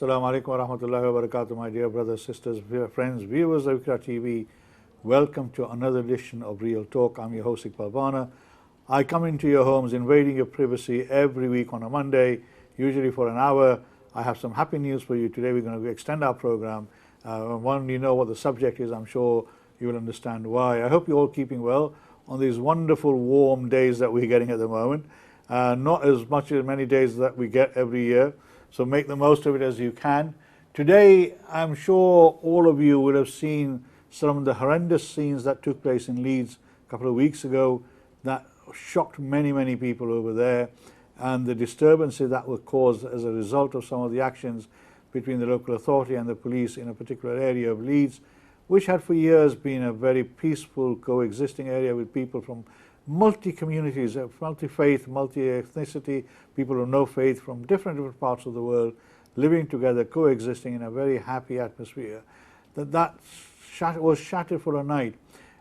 Assalamu alaikum wa rahmatullahi wa barakatuh, my dear brothers, sisters, friends, viewers of Ikra TV. Welcome to another edition of Real Talk. I'm your host, Iqbal Bana. I come into your homes, invading your privacy every week on a Monday, usually for an hour. I have some happy news for you today. We're going to extend our program. When you know what the subject is, I'm sure you will understand why. I hope you're all keeping well on these wonderful warm days that we're getting at the moment. Not as many days that we get every year. So make the most of it as you can. Today, I'm sure all of you will have seen some of the horrendous scenes that took place in Leeds a couple of weeks ago that shocked many people over there, and the disturbances that were caused as a result of some of the actions between the local authority and the police in a particular area of Leeds, which had for years been a very peaceful coexisting area with people from multi-communities, multi-faith, multi-ethnicity, people of no faith from different parts of the world living together, coexisting in a very happy atmosphere. That was shattered for a night.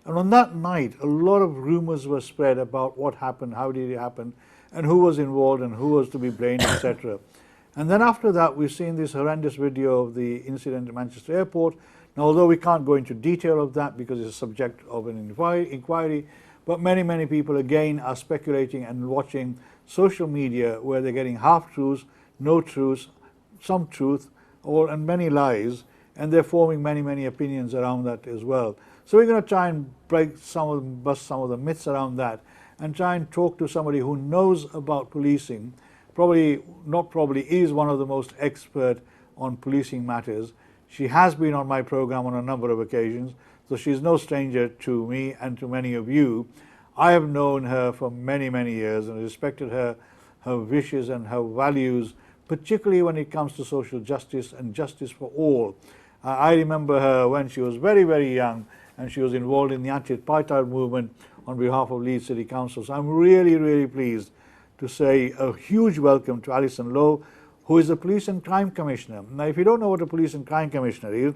And on that night, a lot of rumors were spread about what happened, how did it happen, and who was involved and who was to be blamed, etc. And then after that, we've seen this horrendous video of the incident at Manchester Airport. Now, although we can't go into detail of that because it's a subject of an inquiry, but many people again are speculating and watching social media where they're getting half-truths, no truths, some truth, and many lies, and they're forming many opinions around that as well. So we're going to try and bust some of the myths around that and try and talk to somebody who knows about policing, is one of the most expert on policing matters. She has been on my program on a number of occasions, so she's no stranger to me and to many of you. I have known her for many years and respected her wishes and her values, particularly when it comes to social justice and justice for all. I remember her when she was very young and she was involved in the anti-apartheid movement on behalf of Leeds City Council. So I'm really pleased to say a huge welcome to Allison Lowe, who is the Police and Crime Commissioner. Now, if you don't know what a Police and Crime Commissioner is,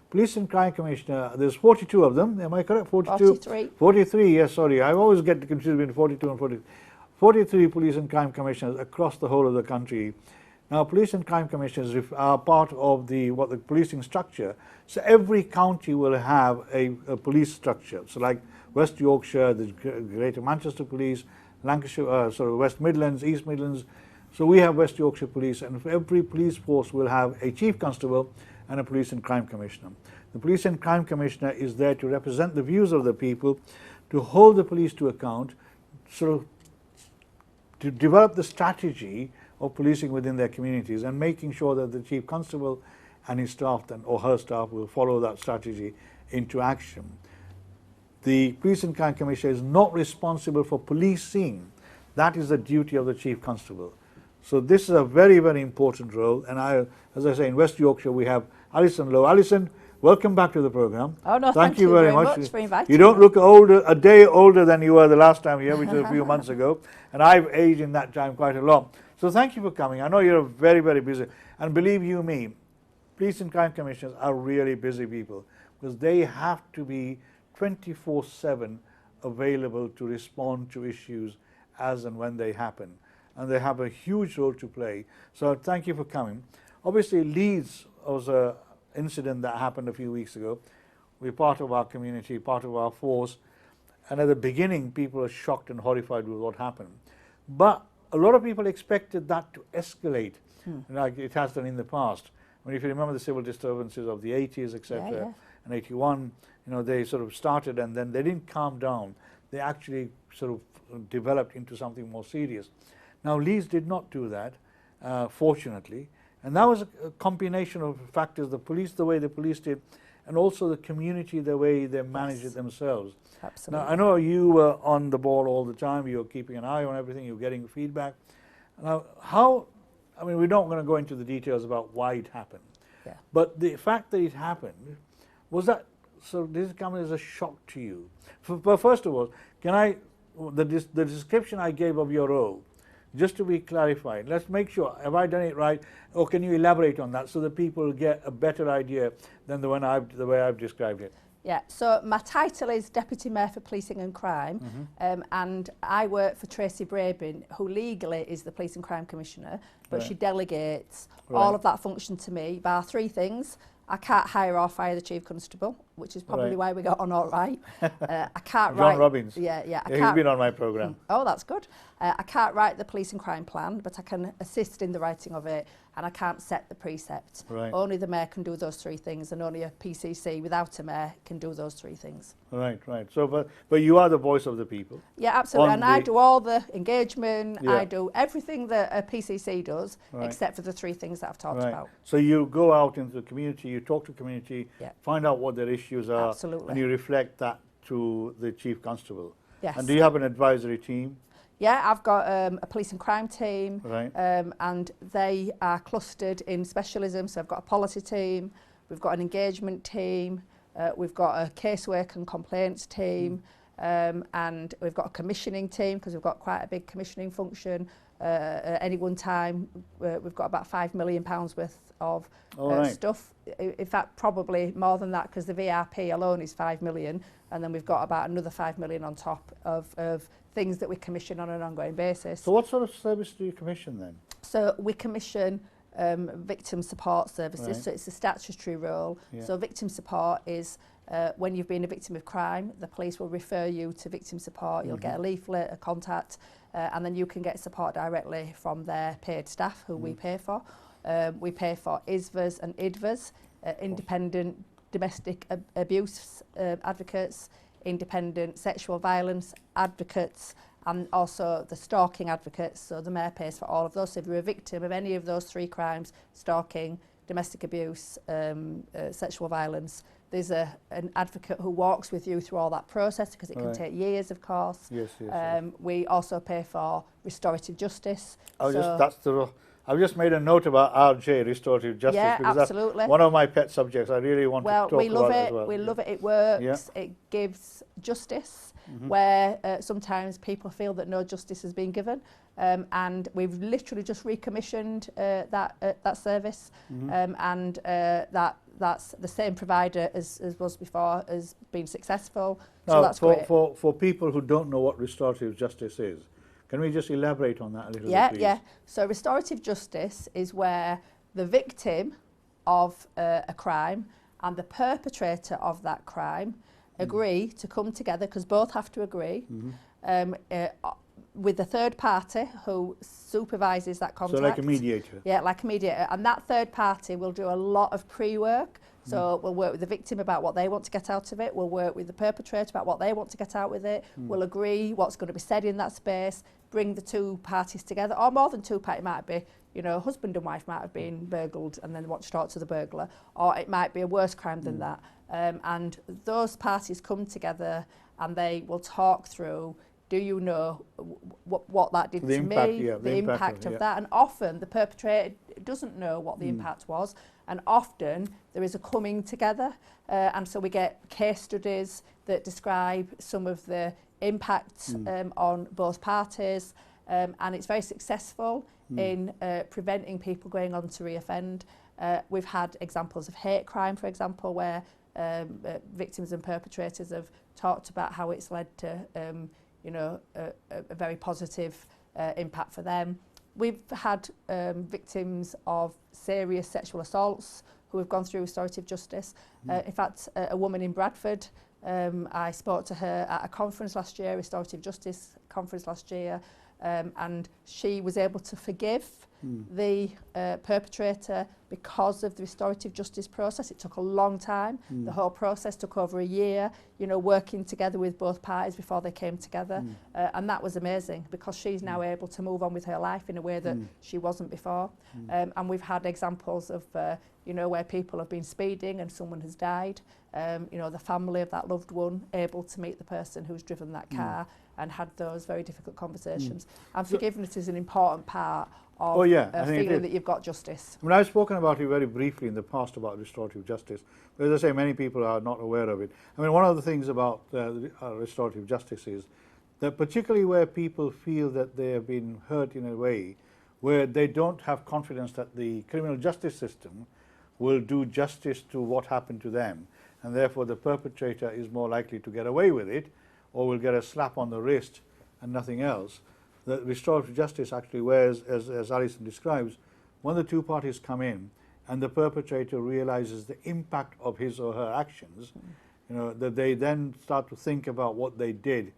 Police and Crime Commissioner, there's 42 of them, am I correct? 43. 43, yes, sorry. I always get confused between 42 and 43. 43 Police and Crime Commissioners across the whole of the country. Now, Police and Crime Commissioners are part of the policing structure. So every county will have a police structure. So like West Yorkshire, the Greater Manchester Police, Lancashire, West Midlands, East Midlands. So we have West Yorkshire Police, and every police force will have a Chief Constable and a Police and Crime Commissioner. The Police and Crime Commissioner is there to represent the views of the people, to hold the police to account, to develop the strategy of policing within their communities and making sure that the Chief Constable and his staff or her staff will follow that strategy into action. The Police and Crime Commissioner is not responsible for policing. That is the duty of the Chief Constable. So this is a very important role, and as I say, in West Yorkshire we have Allison Lowe. Allison, welcome back to the program. Oh no, thank you very much for inviting me. You don't look a day older than you were the last time here, which was a few months ago, and I've aged in that time quite a lot. So thank you for coming. I know you're very busy, and believe you me, Police and Crime Commissioners are really busy people because they have to be 24/7 available to respond to issues as and when they happen. And they have a huge role to play. So thank you for coming. Obviously, Leeds was an incident that happened a few weeks ago. We're part of our community, part of our force. And at the beginning, people were shocked and horrified with what happened. But a lot of people expected that to escalate, like it has done in the past. I mean, if you remember the civil disturbances of the 80s, etc., and 81, they sort of started and then they didn't calm down. They actually sort of developed into something more serious. Now, Leeds did not do that, fortunately, and that was a combination of factors: the police, the way the police did, and also the community, the way they managed it themselves. Absolutely. Now, I know you were on the ball all the time. You were keeping an eye on everything. You were getting feedback. Now, we're not going to go into the details about why it happened, but the fact that it happened was that. So this comes as a shock to you. But first of all, the description I gave of your role, just to be clarified, let's make sure, have I done it right, or can you elaborate on that so that people get a better idea than the way I've described it? Yeah, so my title is Deputy Mayor for Policing and Crime, and I work for Tracy Brabin, who legally is the Police and Crime Commissioner, but she delegates all of that function to me, bar three things. I can't hire or fire the Chief Constable, which is probably why we got on all right. I can't John Robbins. Yeah. He's been on my programme. Oh, that's good. I can't write the police and crime plan, but I can assist in the writing of it, and I can't set the precepts. Only the mayor can do those three things, and only a PCC without a mayor can do those three things. Right. So, but you are the voice of the people. Yeah, absolutely. And I do all the engagement. I do everything that a PCC does, except for the three things that I've talked about. So you go out into the community, you talk to the community, find out what their issues are, and you reflect that to the Chief Constable. Yes. And do you have an advisory team? Yeah, I've got a police and crime team, and they are clustered in specialism. So I've got a policy team, we've got an engagement team, we've got a casework and complaints team, and we've got a commissioning team because we've got quite a big commissioning function. At any one time, we've got about £5 million worth of stuff. In fact, probably more than that because the VRP alone is 5 million, and then we've got about another 5 million on top of things that we commission on an ongoing basis. So what sort of service do you commission then? So we commission victim support services, so it's a statutory role. So victim support is when you've been a victim of crime, the police will refer you to victim support. You'll get a leaflet, a contact, and then you can get support directly from their paid staff who we pay for. We pay for ISVAs and IDVAs, independent domestic abuse advocates, independent sexual violence advocates, and also the stalking advocates. So the mayor pays for all of those. So if you're a victim of any of those three crimes, stalking, domestic abuse, sexual violence, there's an advocate who walks with you through all that process because it can take years, of course. Yes. We also pay for restorative justice. I've just made a note about RJ, restorative justice, because absolutely. That's one of my pet subjects. I really want to talk about it as well. We love it. It works. It gives justice where sometimes people feel that no justice has been given, and we've literally just recommissioned that service, and that's the same provider as was before has been successful. So that's great. For people who don't know what restorative justice is, can we just elaborate on that a little bit, please? Yeah. So restorative justice is where the victim of a crime and the perpetrator of that crime agree to come together, because both have to agree, with the third party who supervises that contact. So like a mediator? Yeah, like a mediator. And that third party will do a lot of pre-work. So we'll work with the victim about what they want to get out of it. We'll work with the perpetrator about what they want to get out with it. We'll agree what's going to be said in that space, bring the two parties together, or more than two parties. It might be, husband and wife might have been burgled and then want to talk to the burglar, or it might be a worse crime than that. And those parties come together and they will talk through, do you know what that did to me, the impact of that. And often the perpetrator doesn't know what the impact was, and often there is a coming together, and so we get case studies that describe some of the impacts on both parties, and it's very successful in preventing people going on to reoffend. We've had examples of hate crime, for example, where victims and perpetrators have talked about how it's led to a very positive impact for them. We've had victims of serious sexual assaults who have gone through restorative justice. In fact, a woman in Bradford, I spoke to her at a conference last year, restorative justice conference last year, and she was able to forgive the perpetrator because of the restorative justice process. It took a long time. The whole process took over a year, working together with both parties before they came together. And that was amazing because she's now able to move on with her life in a way that she wasn't before. And we've had examples of, where people have been speeding and someone has died. The family of that loved one able to meet the person who's driven that car and had those very difficult conversations. And forgiveness is an important part of feeling that you've got justice. I mean, I've spoken about it very briefly in the past about restorative justice, but as I say, many people are not aware of it. I mean, one of the things about restorative justice is that particularly where people feel that they have been hurt in a way where they don't have confidence that the criminal justice system will do justice to what happened to them, and therefore the perpetrator is more likely to get away with it, or will get a slap on the wrist and nothing else. The restorative justice actually, whereas as Allison describes, when the two parties come in and the perpetrator realizes the impact of his or her actions, you know, that they then start to think about what they did,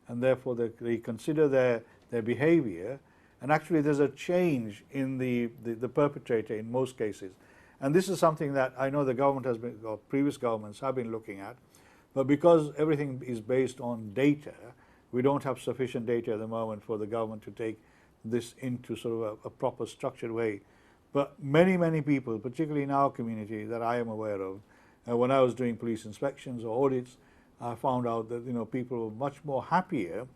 and therefore they consider their behavior, and actually there's a change in the perpetrator in most cases. And this is something that I know the government has been, or previous governments have been looking at, but because everything is based on data, we don't have sufficient data at the moment for the government to take this into sort of a proper structured way. But many people, particularly in our community that I am aware of, when I was doing police inspections or audits, I found out that, you know, people were much more happier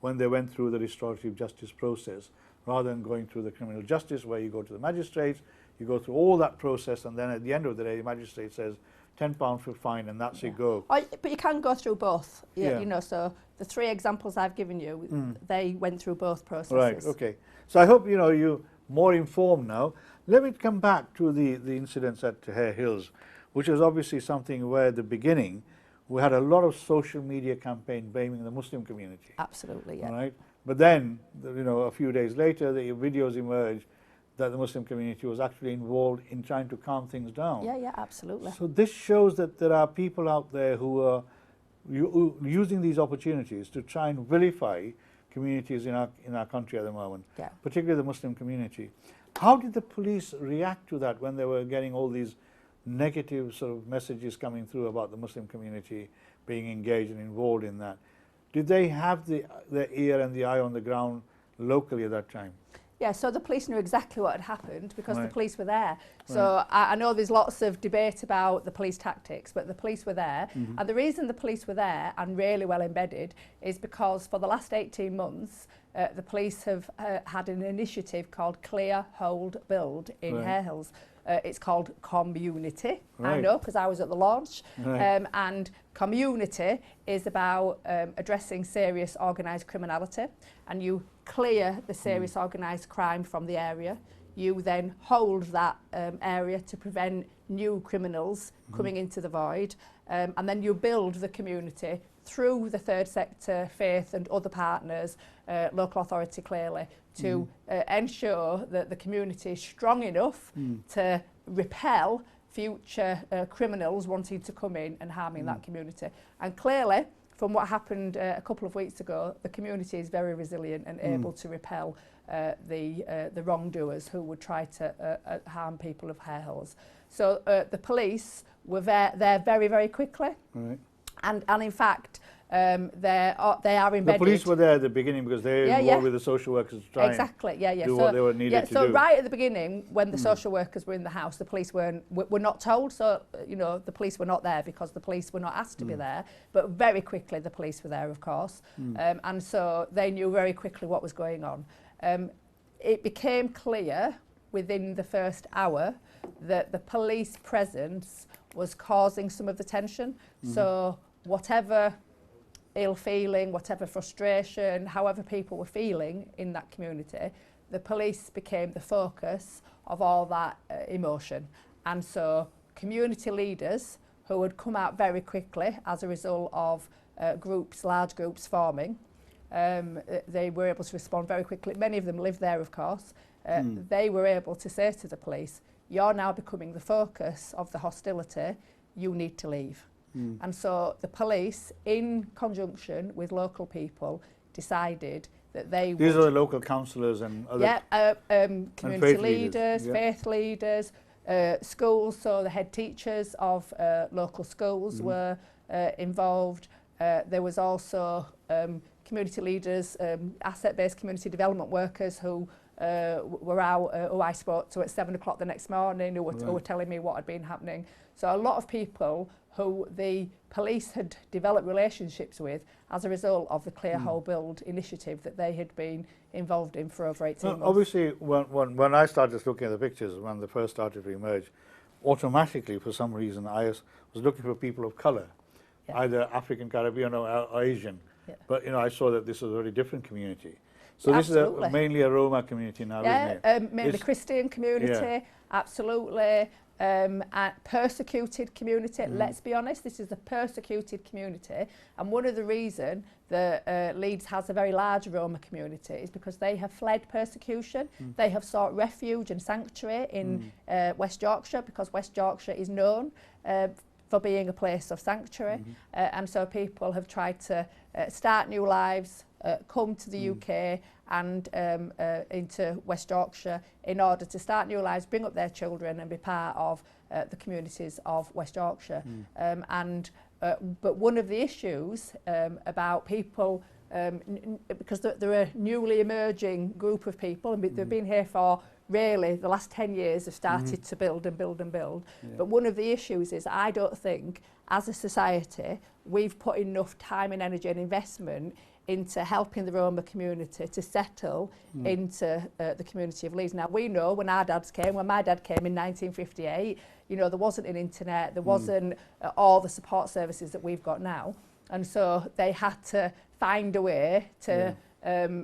when they went through the restorative justice process rather than going through the criminal justice, where you go to the magistrates, you go through all that process, and then at the end of the day the magistrate says £10 for fine and that's it, go. But you can go through both, Yeah. you know, so the three examples I've given you, they went through both processes. Right, okay. So I hope, you know, you're more informed now. Let me come back to the incidents at Hare Hills, which is obviously something where at the beginning we had a lot of social media campaign blaming the Muslim community. Absolutely, yeah. All right? But then, you know, a few days later, the videos emerged that the Muslim community was actually involved in trying to calm things down. Yeah, absolutely. So this shows that there are people out there who are using these opportunities to try and vilify communities in our country at the moment, Yeah. particularly the Muslim community. How did the police react to that when they were getting all these negative sort of messages coming through about the Muslim community being engaged and involved in that? Did they have the ear and the eye on the ground locally at that time? Yeah, so the police knew exactly what had happened because Right. the police were there. So I know there's lots of debate about the police tactics, but the police were there. And the reason the police were there and really well embedded is because for the last 18 months, the police have had an initiative called Clear, Hold, Build in Right. Hare Hills. It's called Community, I Right. know, because I was at the launch. Right. And Community is about addressing serious organised criminality, and you clear the serious organised crime from the area. You then hold that area to prevent new criminals coming into the void, and then you build the community through the third sector, faith and other partners, local authority clearly, to ensure that the community is strong enough to repel future criminals wanting to come in and harming that community. And clearly, from what happened a couple of weeks ago, the community is very resilient and able to repel the wrongdoers who would try to harm people of Hare Hills. So the police were there very, very quickly. Right. And in fact, they are embedded. The police were there at the beginning because they were involved with the social workers to try exactly, and do what they were needed to do. So right at the beginning, when the social workers were in the house, the police were not told. So, you know, the police were not there because the police were not asked to be there. But very quickly, the police were there, of course. And so they knew very quickly what was going on. It became clear within the first hour that the police presence was causing some of the tension. So whatever ill feeling, whatever frustration, however people were feeling in that community, the police became the focus of all that emotion. And so community leaders who had come out very quickly as a result of large groups forming, they were able to respond very quickly. Many of them lived there, of course. They were able to say to the police, "You're now becoming the focus of the hostility, you need to leave." And so the police, in conjunction with local people, decided that they would... These are the local councillors and other... community faith leaders, yeah. faith leaders, schools, so the head teachers of local schools were involved. There was also community leaders, asset-based community development workers who were out, who I spoke to at 7 o'clock the next morning, who were telling me what had been happening. So a lot of people who the police had developed relationships with as a result of the Clear Hole Build initiative that they had been involved in for over 18 months. Obviously, when I started looking at the pictures, when they first started to emerge, automatically, for some reason, I was looking for people of colour, either African, Caribbean or Asian. But, you know, I saw that this was a very different community. So this is mainly a Roma community now, isn't it? Mainly Christian community, absolutely. a persecuted community. Let's be honest, this is a persecuted community, and one of the reasons that Leeds has a very large Roma community is because they have fled persecution. They have sought refuge and sanctuary in West Yorkshire, because West Yorkshire is known for being a place of sanctuary, and so people have tried to start new lives, come to the UK and into West Yorkshire in order to start new lives, bring up their children and be part of the communities of West Yorkshire. But one of the issues about people, because they're a newly emerging group of people, and they've been here for really the last 10 years have started to build and build and build. But one of the issues is I don't think as a society we've put enough time and energy and investment into helping the Roma community to settle into the community of Leeds. Now we know when my dad came in 1958, you know, there wasn't an internet, there wasn't all the support services that we've got now. And so they had to find a way to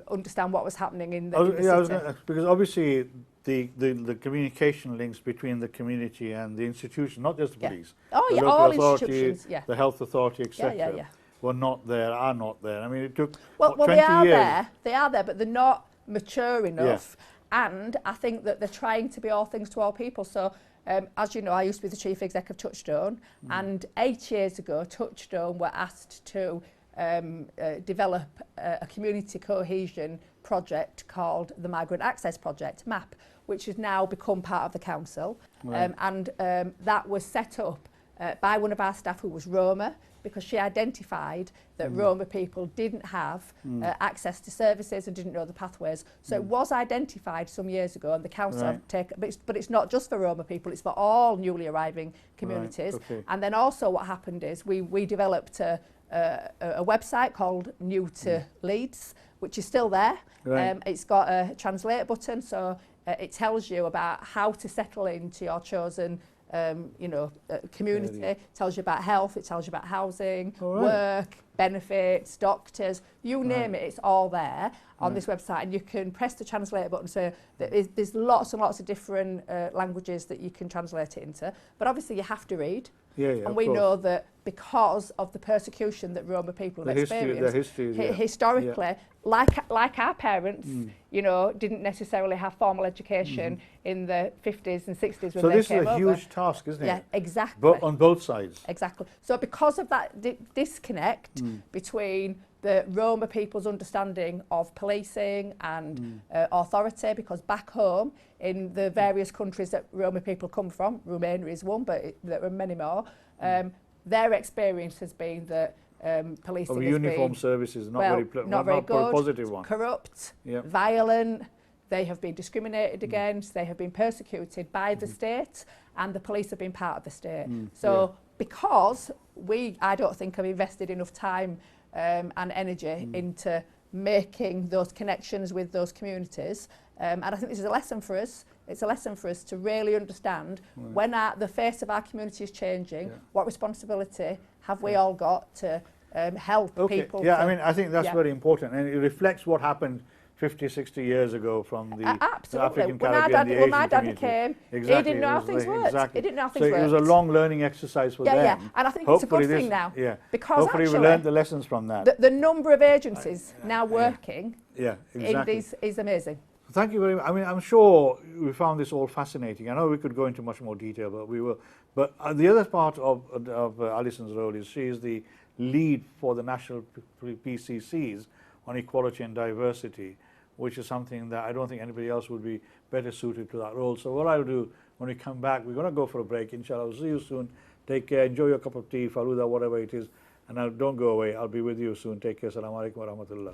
understand what was happening in the city. Because obviously the communication links between the community and the institution, not just the police, the local all authority, institutions, the health authority, etc. Were not there, are not there. I mean, it took 20 they are years. there. They are there, but they're not mature enough. And I think that they're trying to be all things to all people. So, as you know, I used to be the chief exec of Touchstone, and 8 years ago, Touchstone were asked to develop a community cohesion project called the Migrant Access Project, MAP, which has now become part of the council. That was set up by one of our staff who was Roma, because she identified that Roma people didn't have access to services and didn't know the pathways. So it was identified some years ago, and the council have taken, but it's not just for Roma people, it's for all newly arriving communities. And then also what happened is we developed a website called New to Leeds, which is still there. It's got a translate button, so it tells you about how to settle into your chosen community. It tells you about health, it tells you about housing, work, benefits, doctors, you name it, it's all there on this website, and you can press the translate button. So there's lots and lots of different languages that you can translate it into, but obviously you have to read. And we know that because of the persecution that Roma people have experienced, historically, like our parents, you know, didn't necessarily have formal education in the 50s and 60s when they came over. So this is a huge task, isn't it? Yeah, exactly. But on both sides. Exactly. So because of that disconnect between the Roma people's understanding of policing and authority, because back home in the various countries that Roma people come from, Romania is one, but there are many more, their experience has been that policing has uniform been, services not very good, a positive one. Corrupt, violent, they have been discriminated against, they have been persecuted by the state, and the police have been part of the state. So because I don't think have invested enough time and energy into making those connections with those communities, and I think this is a lesson for us. It's a lesson for us to really understand when the face of our community is changing, what responsibility have we all got to help people. I mean, I think that's very important, and it reflects what happened 50, 60 years ago from the African Caribbean, the Asian my dad community. came, Exactly. he didn't know how things worked. He didn't know how things worked. So it was a long learning exercise for them. And I think it's a good thing now. Because hopefully we learned the lessons from that. The number of agencies now working in these is amazing. Thank you very much. I mean, I'm sure we found this all fascinating. I know we could go into much more detail, but we will. But the other part of Allison's role is she is the lead for the national PCCs on equality and diversity, which is something that I don't think anybody else would be better suited to that role. So what I'll do when we come back, we're going to go for a break, inshallah. I'll see you soon. Take care. Enjoy your cup of tea, faluda, whatever it is. And don't go away. I'll be with you soon. Take care. Assalamu alaikum wa rahmatullah.